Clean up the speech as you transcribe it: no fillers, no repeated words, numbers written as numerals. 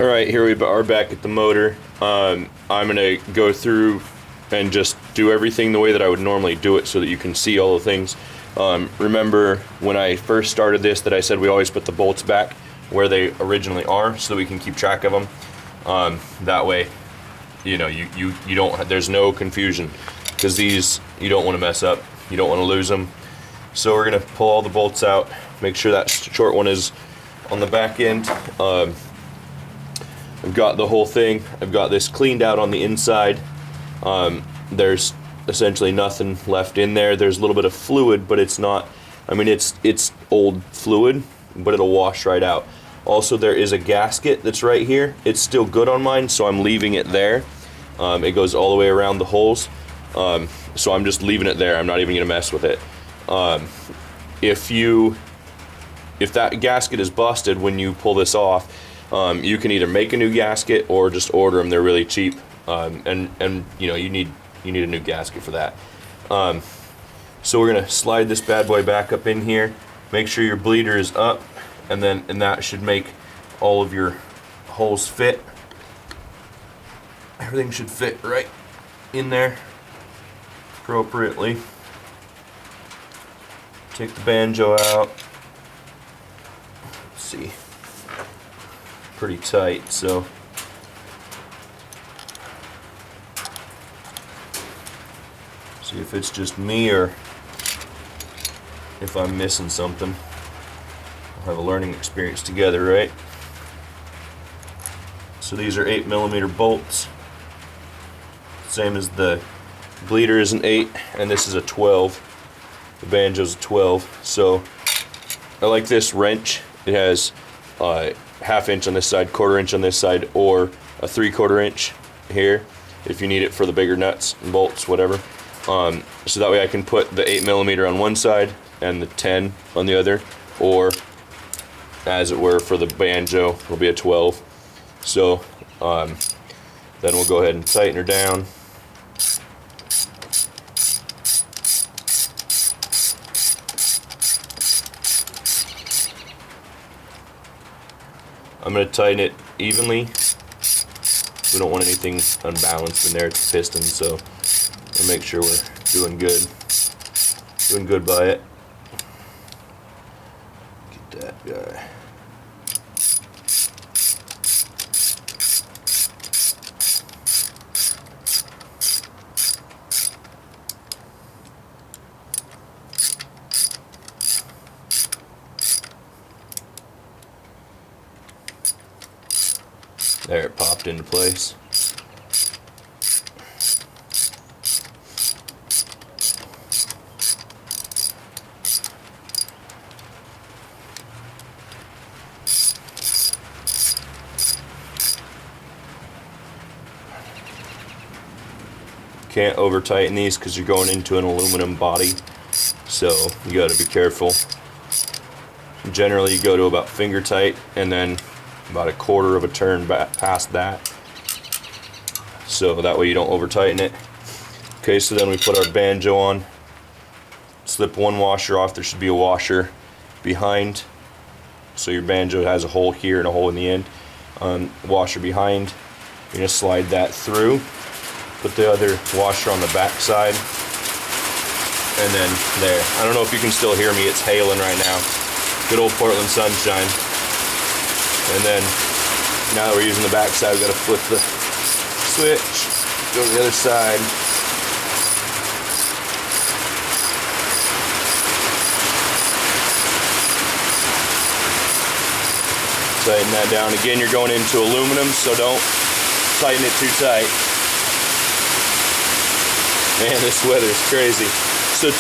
Alright, here we are back at the motor. I'm going to go through and just do everything the way that I would normally do it so that you can see all the things. Remember when I first started this that I said we always put the bolts back where they originally are so that we can keep track of them. That way, you know, you don't, there's no confusion, because these you don't want to mess up, you don't want to lose them. So we're going to pull all the bolts out, make sure that short one is on the back end. I've got the whole thing. I've got this cleaned out on the inside. There's essentially nothing left in there. There's a little bit of fluid, but it's not, I mean, it's old fluid, but it'll wash right out. Also, there is a gasket that's right here. It's still good on mine, so I'm leaving it there. It goes all the way around the holes. So I'm just leaving it there. I'm not even gonna mess with it. If that gasket is busted when you pull this off, you can either make a new gasket or just order them. They're really cheap, and you know, you need a new gasket for that. So we're gonna slide this bad boy back up in here. Make sure your bleeder is up, and that should make all of your holes fit. Everything should fit right in there appropriately. Take the banjo out. Let's see. Pretty tight, so see if it's just me or if I'm missing something. We'll have a learning experience together, right? So these are 8mm bolts, same as the bleeder is an 8, and this is a 12. The banjo's a 12. So I like this wrench. It has 1/2 inch on this side, 1/4 inch on this side, or a 3/4 inch here if you need it for the bigger nuts and bolts, whatever. So that way I can put the 8mm on one side and the 10 on the other, or as it were for the banjo it'll be a 12. So then we'll go ahead and tighten her down. I'm going to tighten it evenly. We don't want anything unbalanced in there. It's a piston, so we'll make sure we're doing good. Doing good by it. Get that guy. There, it popped into place. Can't over tighten these because you're going into an aluminum body, so you got to be careful. Generally you go to about finger tight and then about 1/4 of a turn back past that, so that way you don't over tighten it. Okay, so then we put our banjo on, slip one washer off. There should be a washer behind, so your banjo has a hole here and a hole in the end. Washer behind, you're gonna slide that through, put the other washer on the back side, and then there. I don't know if you can still hear me, it's hailing right now. Good old Portland sunshine. And then, now that we're using the back side, we've got to flip the switch, go to the other side. Tighten that down. Again, you're going into aluminum, so don't tighten it too tight. Man, this weather is crazy. So